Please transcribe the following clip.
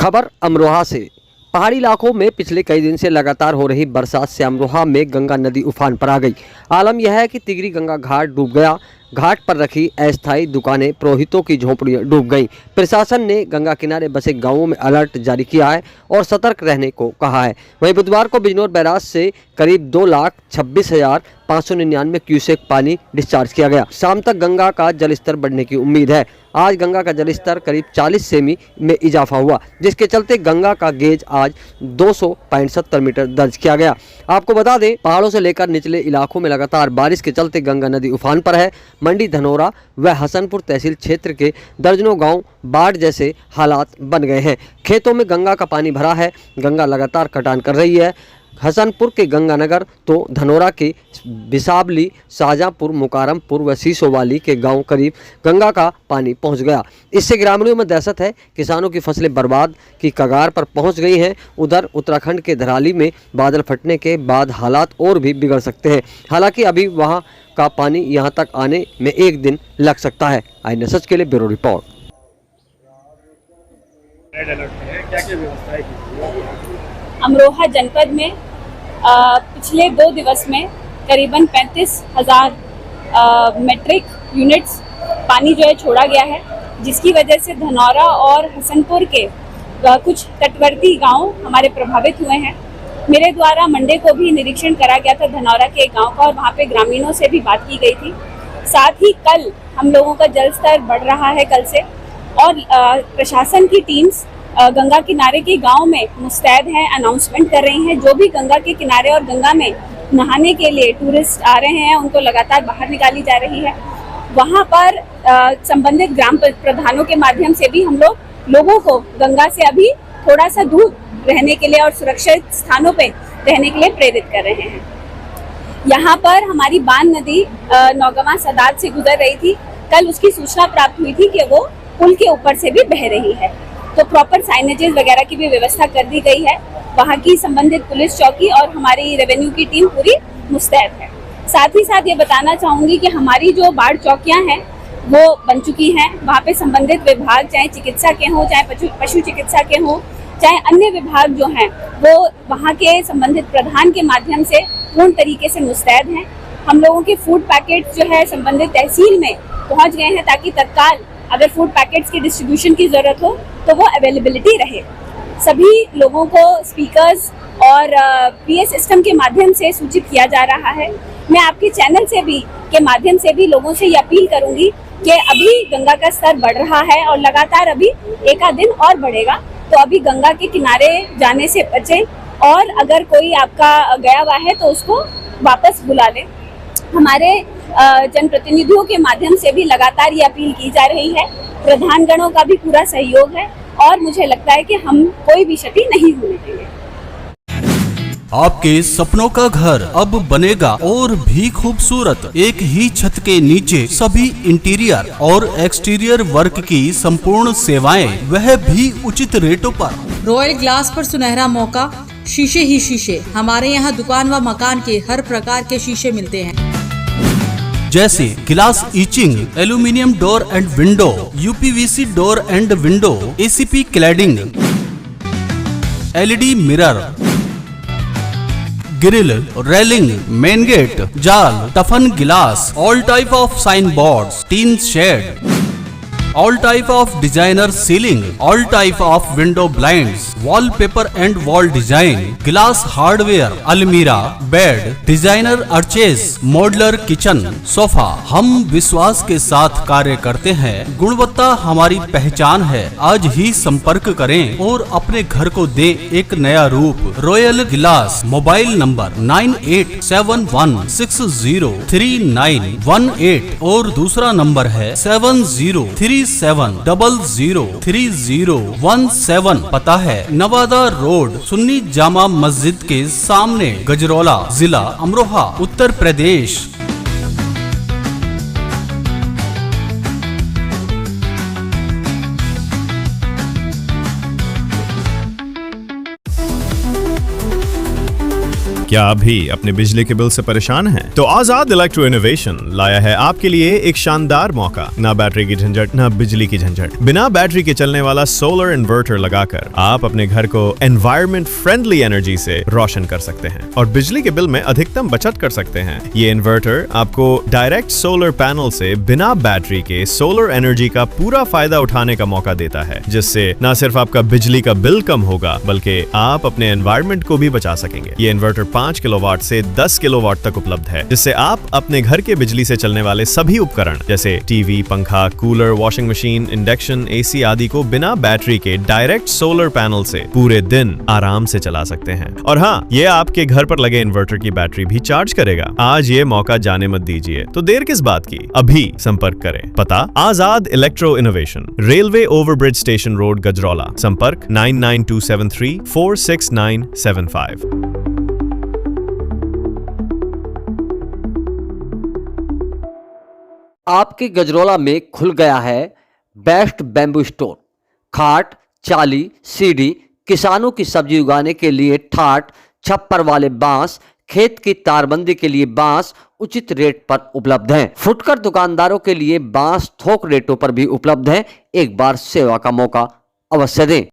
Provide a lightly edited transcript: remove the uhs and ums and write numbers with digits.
खबर अमरोहा से। पहाड़ी इलाकों में पिछले कई दिन से लगातार हो रही बरसात से अमरोहा में गंगा नदी उफान पर आ गई। आलम यह है कि तिगरी गंगा घाट डूब गया। घाट पर रखी अस्थायी दुकानें, पुरोहितों की झोंपड़ियां डूब गईं। प्रशासन ने गंगा किनारे बसे गांवों में अलर्ट जारी किया है और सतर्क रहने को कहा है। वहीं बुधवार को बिजनौर बैराज से करीब 2,26,599 क्यूसेक पानी डिस्चार्ज किया गया। शाम तक गंगा का जलस्तर बढ़ने की उम्मीद है। आज गंगा का जलस्तर करीब 40 सेमी में इजाफा हुआ, जिसके चलते गंगा का गेज आज 265 मीटर दर्ज किया गया। आपको बता दें, पहाड़ों से लेकर निचले इलाकों में लगातार बारिश के चलते गंगा नदी उफान पर है। मंडी, धनौरा व हसनपुर तहसील क्षेत्र के दर्जनों गांव बाढ़ जैसे हालात बन गए हैं। खेतों में गंगा का पानी भरा है। गंगा लगातार कटान कर रही है। हसनपुर के गंगानगर तो धनौरा के बिसाबली, शाहजहाँपुर, मुकारमपुर व सीसोवाली के गांव करीब गंगा का पानी पहुंच गया। इससे ग्रामीणों में दहशत है। किसानों की फसलें बर्बाद की कगार पर पहुंच गई हैं। उधर उत्तराखंड के धराली में बादल फटने के बाद हालात और भी बिगड़ सकते हैं। हालांकि अभी वहां का पानी यहां तक आने में एक दिन लग सकता है। आई सच के लिए ब्यूरो रिपोर्ट। अमरोहा जनपद में पिछले 2 दिवस में करीबन 35,000 मेट्रिक यूनिट्स पानी जो है छोड़ा गया है, जिसकी वजह से धनौरा और हसनपुर के कुछ तटवर्ती गांव हमारे प्रभावित हुए हैं। मेरे द्वारा मंडे को भी निरीक्षण करा गया था धनौरा के एक गांव का, और वहां पे ग्रामीणों से भी बात की गई थी। साथ ही कल हम लोगों का जल स्तर बढ़ रहा है कल से, और प्रशासन की टीम्स गंगा किनारे के गांव में मुस्तैद हैं, अनाउंसमेंट कर रही हैं। जो भी गंगा के किनारे और गंगा में नहाने के लिए टूरिस्ट आ रहे हैं, उनको लगातार बाहर निकाली जा रही है। वहां पर संबंधित ग्राम प्रधानों के माध्यम से भी हम लोगों को गंगा से अभी थोड़ा सा दूर रहने के लिए और सुरक्षित स्थानों पे रहने के लिए प्रेरित कर रहे हैं। यहाँ पर हमारी बान नदी नौगवा सदात से गुजर रही थी। कल उसकी सूचना प्राप्त हुई थी कि वो पुल के ऊपर से भी बह रही है, तो प्रॉपर साइनेजेस वगैरह की भी व्यवस्था कर दी गई है। वहाँ की संबंधित पुलिस चौकी और हमारी रेवेन्यू की टीम पूरी मुस्तैद है। साथ ही साथ ये बताना चाहूँगी कि हमारी जो बाढ़ चौकियाँ हैं वो बन चुकी हैं। वहाँ पे संबंधित विभाग, चाहे चिकित्सा के हों, चाहे पशु चिकित्सा के हों, चाहे अन्य विभाग जो हैं, वो वहाँ के संबंधित प्रधान के माध्यम से पूर्ण तरीके से मुस्तैद हैं। हम लोगों के फूड पैकेट जो है संबंधित तहसील में पहुँच गए हैं, ताकि तत्काल अगर फूड पैकेट्स की डिस्ट्रीब्यूशन की ज़रूरत हो तो वो अवेलेबिलिटी रहे। सभी लोगों को स्पीकर्स और पीए सिस्टम के माध्यम से सूचित किया जा रहा है। मैं आपके चैनल से भी के माध्यम से भी लोगों से ये अपील करूंगी कि अभी गंगा का स्तर बढ़ रहा है और लगातार अभी एक आध दिन और बढ़ेगा, तो अभी गंगा के किनारे जाने से बचें, और अगर कोई आपका गया हुआ है तो उसको वापस बुला लें। हमारे जनप्रतिनिधियों के माध्यम से भी लगातार ये अपील की जा रही है। प्रधानगणों का भी पूरा सहयोग है, और मुझे लगता है कि हम कोई भी क्षति नहीं होने देंगे। आपके सपनों का घर अब बनेगा और भी खूबसूरत। एक ही छत के नीचे सभी इंटीरियर और एक्सटीरियर वर्क की संपूर्ण सेवाएं, वह भी उचित रेटों पर। रॉयल ग्लास पर सुनहरा मौका, शीशे ही शीशे। हमारे यहाँ दुकान व मकान के हर प्रकार के शीशे मिलते हैं, जैसे glass etching, aluminium door and window, UPVC door and window, ACP cladding, LED mirror, grill, railing, main gate, जाल, toughen glass, all type of sign boards, tin shed, all type of designer ceiling, all type of window blinds, wallpaper and wall design, glass hardware, अलमीरा, bed, designer arches, modular kitchen, sofa. हम विश्वास के साथ कार्य करते हैं, गुणवत्ता हमारी पहचान है। आज ही संपर्क करें और अपने घर को दे एक नया रूप। Royal glass. मोबाइल नंबर 9871603918 और दूसरा नंबर है 7037003017। पता है नवादा रोड, सुन्नी जामा मस्जिद के सामने, गजरौला, जिला अमरोहा, उत्तर प्रदेश। क्या आप भी अपने बिजली के बिल से परेशान हैं? तो आजाद इलेक्ट्रो इनोवेशन लाया है आपके लिए एक शानदार मौका। ना बैटरी की झंझट, ना बिजली की झंझट। बिना बैटरी के चलने वाला सोलर इन्वर्टर लगाकर आप अपने घर को एनवायरमेंट फ्रेंडली एनर्जी से रोशन कर सकते हैं और बिजली के बिल में अधिकतम बचत कर सकते हैं। ये इन्वर्टर आपको डायरेक्ट सोलर पैनल से बिना बैटरी के सोलर एनर्जी का पूरा फायदा उठाने का मौका देता है, जिससे न सिर्फ आपका बिजली का बिल कम होगा बल्कि आप अपने एनवायरमेंट को भी बचा सकेंगे। ये इन्वर्टर 5 किलोवाट से 10 किलोवाट तक उपलब्ध है, जिससे आप अपने घर के बिजली से चलने वाले सभी उपकरण जैसे टीवी, पंखा, cooler, washing machine, induction, AC आदि को बिना बैटरी के डायरेक्ट सोलर पैनल से पूरे दिन आराम से चला सकते हैं। और हाँ, ये आपके घर पर लगे इन्वर्टर की बैटरी भी चार्ज करेगा। आज ये मौका जाने मत दीजिए, तो देर किस बात की, अभी संपर्क करें। पता Azad electro innovation, railway overbridge station road, Gajraula. संपर्क 9927346975। आपके गजरौला में खुल गया है बेस्ट बैम्बू स्टोर। खाट, चाली, सीढ़ी, किसानों की सब्जी उगाने के लिए ठाट, छप्पर वाले बांस, खेत की तारबंदी के लिए बांस उचित रेट पर उपलब्ध हैं। फुटकर दुकानदारों के लिए बांस थोक रेटों पर भी उपलब्ध है। एक बार सेवा का मौका अवश्य दें।